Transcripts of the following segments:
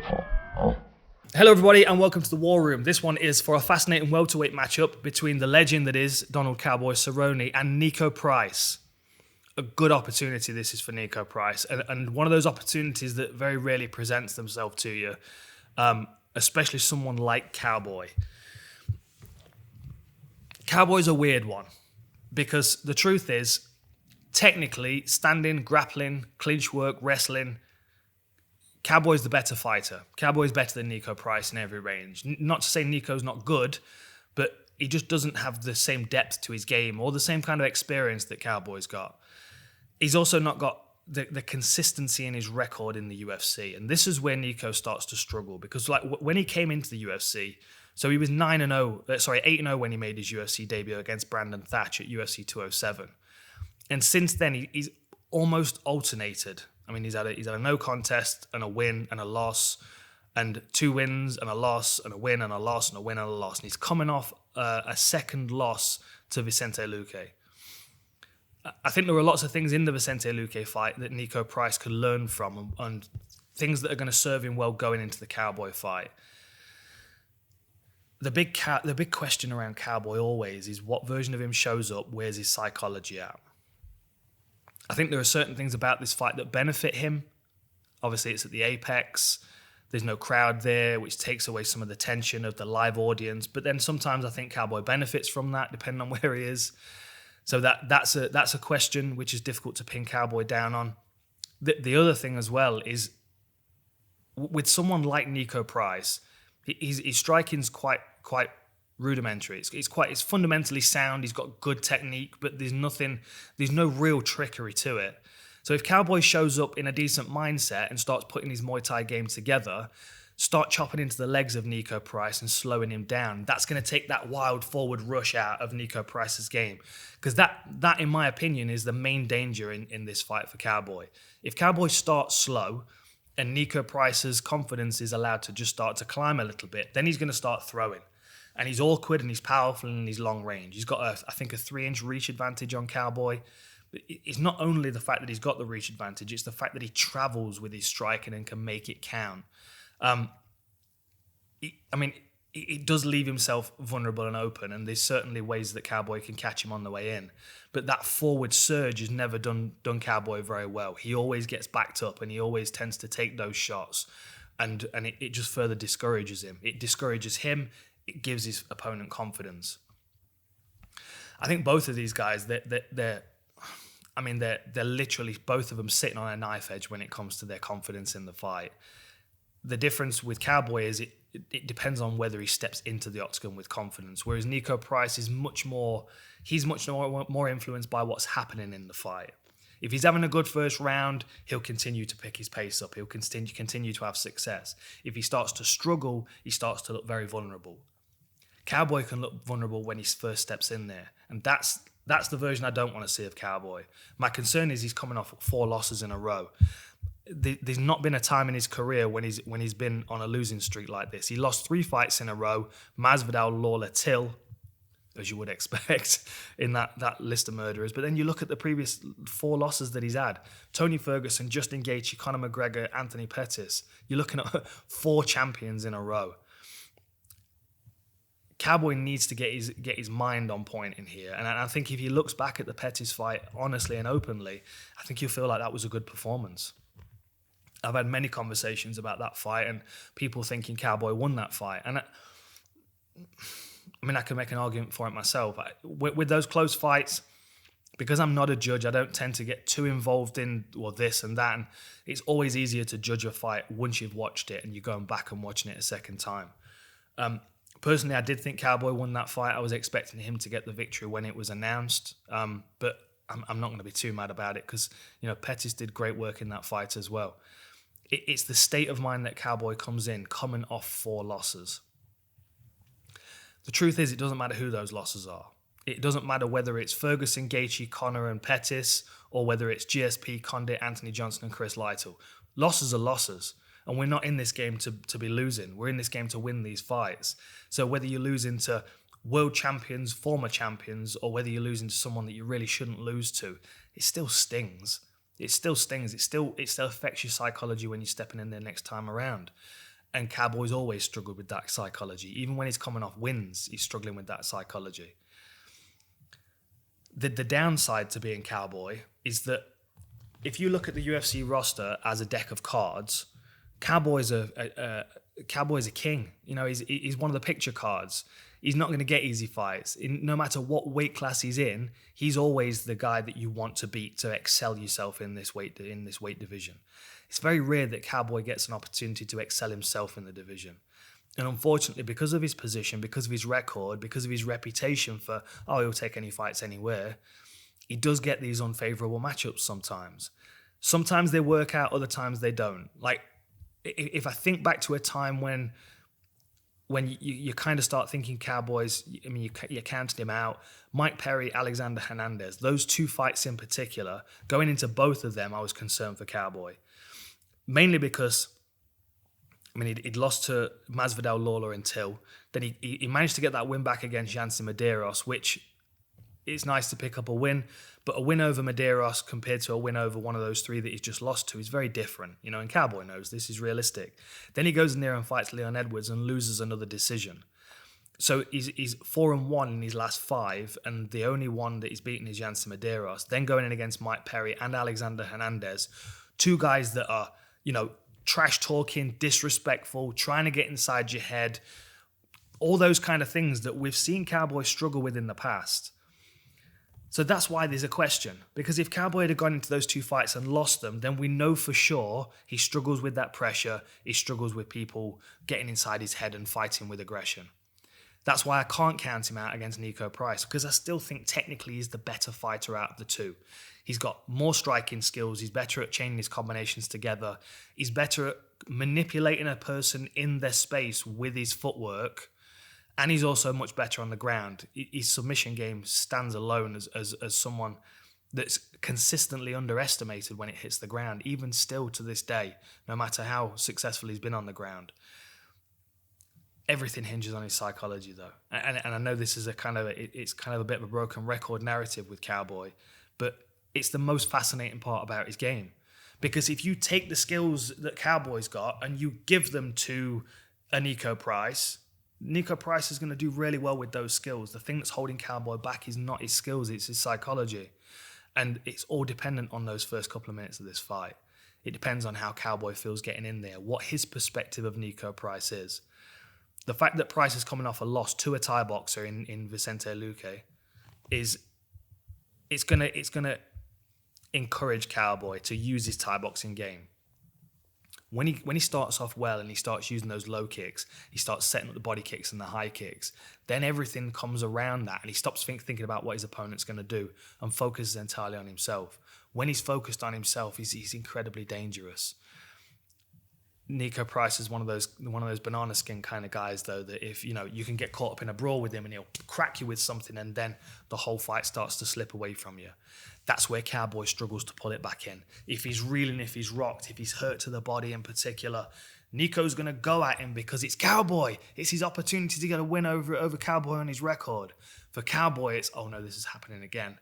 Hello everybody and welcome to the War Room. This one is for a fascinating welterweight matchup between the legend that is Donald Cowboy Cerrone and Niko Price. A good opportunity this is for Niko Price and one of those opportunities that very rarely presents themselves to you, especially someone like Cowboy. Cowboy's a weird one because the truth is, technically, standing, grappling, clinch work, wrestling, Cowboy's the better fighter. Cowboy's better than Niko Price in every range. Not to say Niko's not good, but he just doesn't have the same depth to his game or the same kind of experience that Cowboy's got. He's also not got the consistency in his record in the UFC. And this is where Niko starts to struggle because like when he came into the UFC, so he was 8-0 when he made his UFC debut against Brandon Thatch at UFC 207. And since then, he's almost alternated. I mean, he's had a no contest and a win and a loss and 2 wins and a loss and a win and a loss and a win and a loss. And he's coming off a second loss to Vicente Luque. I think there were lots of things in the Vicente Luque fight that Niko Price could learn from and things that are going to serve him well going into the Cowboy fight. The big question around Cowboy always is what version of him shows up, where's his psychology at? I think there are certain things about this fight that benefit him. Obviously, it's at the Apex. There's no crowd there, which takes away some of the tension of the live audience. But then sometimes I think Cowboy benefits from that, depending on where he is. So that's a question which is difficult to pin Cowboy down on. The other thing as well is with someone like Niko Price, his striking's quite rudimentary. It's fundamentally sound. He's got good technique, but there's no real trickery to it. So if Cowboy shows up in a decent mindset and starts putting his Muay Thai game together, start chopping into the legs of Niko Price and slowing him down, that's going to take that wild forward rush out of Niko Price's game. Because that, in my opinion, is the main danger in this fight for Cowboy. If Cowboy starts slow and Niko Price's confidence is allowed to just start to climb a little bit, then he's going to start throwing. And he's awkward and he's powerful and he's long range. He's got, I think, a 3-inch reach advantage on Cowboy. But it's not only the fact that he's got the reach advantage, it's the fact that he travels with his striking and can make it count. It does leave himself vulnerable and open, and there's certainly ways that Cowboy can catch him on the way in. But that forward surge has never done Cowboy very well. He always gets backed up and he always tends to take those shots. And it just further discourages him. It discourages him. It gives his opponent confidence. I think both of these guys, they're literally both of them sitting on a knife edge when it comes to their confidence in the fight. The difference with Cowboy is it depends on whether he steps into the octagon with confidence, whereas Niko Price is much more influenced by what's happening in the fight. If he's having a good first round, he'll continue to pick his pace up. He'll continue to have success. If he starts to struggle, he starts to look very vulnerable. Cowboy can look vulnerable when he first steps in there. And that's the version I don't want to see of Cowboy. My concern is he's coming off 4 losses in a row. There's not been a time in his career when he's been on a losing streak like this. He lost 3 fights in a row. Masvidal, Lawler, Till, as you would expect in that list of murderers. But then you look at the previous 4 losses that he's had. Tony Ferguson, Justin Gaethje, Conor McGregor, Anthony Pettis. You're looking at 4 champions in a row. Cowboy needs to get his mind on point in here. And I think if he looks back at the Pettis fight honestly and openly, I think he'll feel like that was a good performance. I've had many conversations about that fight and people thinking Cowboy won that fight. And I can make an argument for it myself. With those close fights, because I'm not a judge, I don't tend to get too involved in this and that. And it's always easier to judge a fight once you've watched it and you're going back and watching it a second time. Personally, I did think Cowboy won that fight. I was expecting him to get the victory when it was announced. But I'm not going to be too mad about it because, Pettis did great work in that fight as well. It's the state of mind that Cowboy comes in, coming off 4 losses. The truth is, it doesn't matter who those losses are. It doesn't matter whether it's Ferguson, Gaethje, Conor and Pettis, or whether it's GSP, Condit, Anthony Johnson and Chris Lytle. Losses are losses. And we're not in this game to be losing. We're in this game to win these fights. So whether you're losing to world champions, former champions, or whether you're losing to someone that you really shouldn't lose to, it still stings. It still stings. It still affects your psychology when you're stepping in there next time around. And Cowboy's always struggled with that psychology. Even when he's coming off wins, he's struggling with that psychology. The downside to being Cowboy is that if you look at the UFC roster as a deck of cards, Cowboy's a king. You know, he's one of the picture cards. He's not going to get easy fights. No matter what weight class he's in, he's always the guy that you want to beat to excel yourself in this weight division. It's very rare that Cowboy gets an opportunity to excel himself in the division. And unfortunately, because of his position, because of his record, because of his reputation for, he'll take any fights anywhere, he does get these unfavorable matchups sometimes. Sometimes they work out, other times they don't. Like, if I think back to a time when you kind of start thinking Cowboys, I mean, you counted him out. Mike Perry, Alexander Hernandez, those two fights in particular, going into both of them, I was concerned for Cowboy. Mainly because, I mean, he'd lost to Masvidal, Lawler, and Till. Then he managed to get that win back against Yancy Medeiros, which it's nice to pick up a win, but a win over Medeiros compared to a win over one of those three that he's just lost to is very different. You know, and Cowboy knows this is realistic. Then he goes in there and fights Leon Edwards and loses another decision. So he's 4-1 in his last 5, and the only one that he's beaten is Yancy Medeiros. Then going in against Mike Perry and Alexander Hernandez, two guys that are, you know, trash talking, disrespectful, trying to get inside your head, all those kind of things that we've seen Cowboy struggle with in the past. So that's why there's a question. Because if Cowboy had gone into those two fights and lost them, then we know for sure he struggles with that pressure. He struggles with people getting inside his head and fighting with aggression. That's why I can't count him out against Niko Price, because I still think technically he's the better fighter out of the two. He's got more striking skills. He's better at chaining his combinations together. He's better at manipulating a person in their space with his footwork. And he's also much better on the ground. His submission game stands alone as someone that's consistently underestimated when it hits the ground, even still to this day, no matter how successful he's been on the ground. Everything hinges on his psychology, though. And I know this is it's kind of a bit of a broken record narrative with Cowboy, but it's the most fascinating part about his game. Because if you take the skills that Cowboy's got and you give them to a Niko Price is going to do really well with those skills. The thing that's holding Cowboy back is not his skills, it's his psychology. And it's all dependent on those first couple of minutes of this fight. It depends on how Cowboy feels getting in there, what his perspective of Niko Price is. The fact that Price is coming off a loss to a Thai boxer in Vicente Luque it's gonna encourage Cowboy to use his Thai boxing game. When he starts off well and he starts using those low kicks, he starts setting up the body kicks and the high kicks, then everything comes around that and he stops thinking about what his opponent's going to do and focuses entirely on himself. When he's focused on himself, he's incredibly dangerous. Niko Price is one of those banana skin kind of guys, though, that if you can get caught up in a brawl with him and he'll crack you with something and then the whole fight starts to slip away from you. That's where Cowboy struggles to pull it back in. If he's reeling, if he's rocked, if he's hurt to the body in particular, Niko's going to go at him because it's Cowboy. It's his opportunity to get a win over Cowboy on his record. For Cowboy, it's, oh no, this is happening again.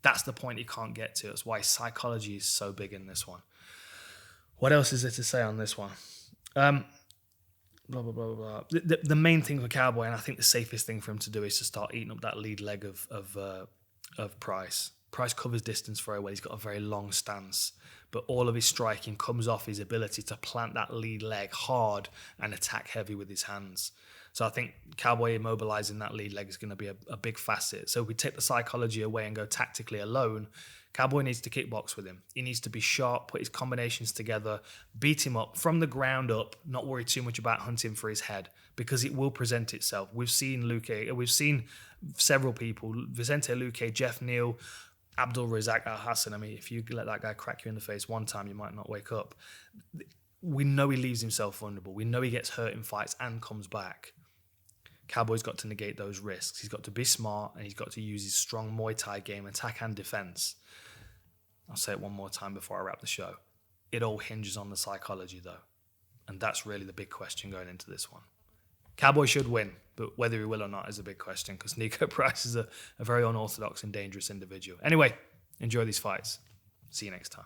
That's the point he can't get to. That's why psychology is so big in this one. What else is there to say on this one? Blah, blah, blah, blah, blah. The main thing for Cowboy, and I think the safest thing for him to do, is to start eating up that lead leg of Price. Price covers distance very well. He's got a very long stance, but all of his striking comes off his ability to plant that lead leg hard and attack heavy with his hands. So I think Cowboy immobilizing that lead leg is going to be a big facet. So if we take the psychology away and go tactically alone, Cowboy needs to kickbox with him. He needs to be sharp, put his combinations together, beat him up from the ground up, not worry too much about hunting for his head, because it will present itself. We've seen several people, Vicente Luque, Jeff Neal, Abdul Razak Al Hassan. I mean, if you let that guy crack you in the face one time, you might not wake up. We know he leaves himself vulnerable. We know he gets hurt in fights and comes back. Cowboy's got to negate those risks. He's got to be smart and he's got to use his strong Muay Thai game, attack and defense. I'll say it one more time before I wrap the show. It all hinges on the psychology, though. And that's really the big question going into this one. Cowboy should win, but whether he will or not is a big question, because Niko Price is a very unorthodox and dangerous individual. Anyway, enjoy these fights. See you next time.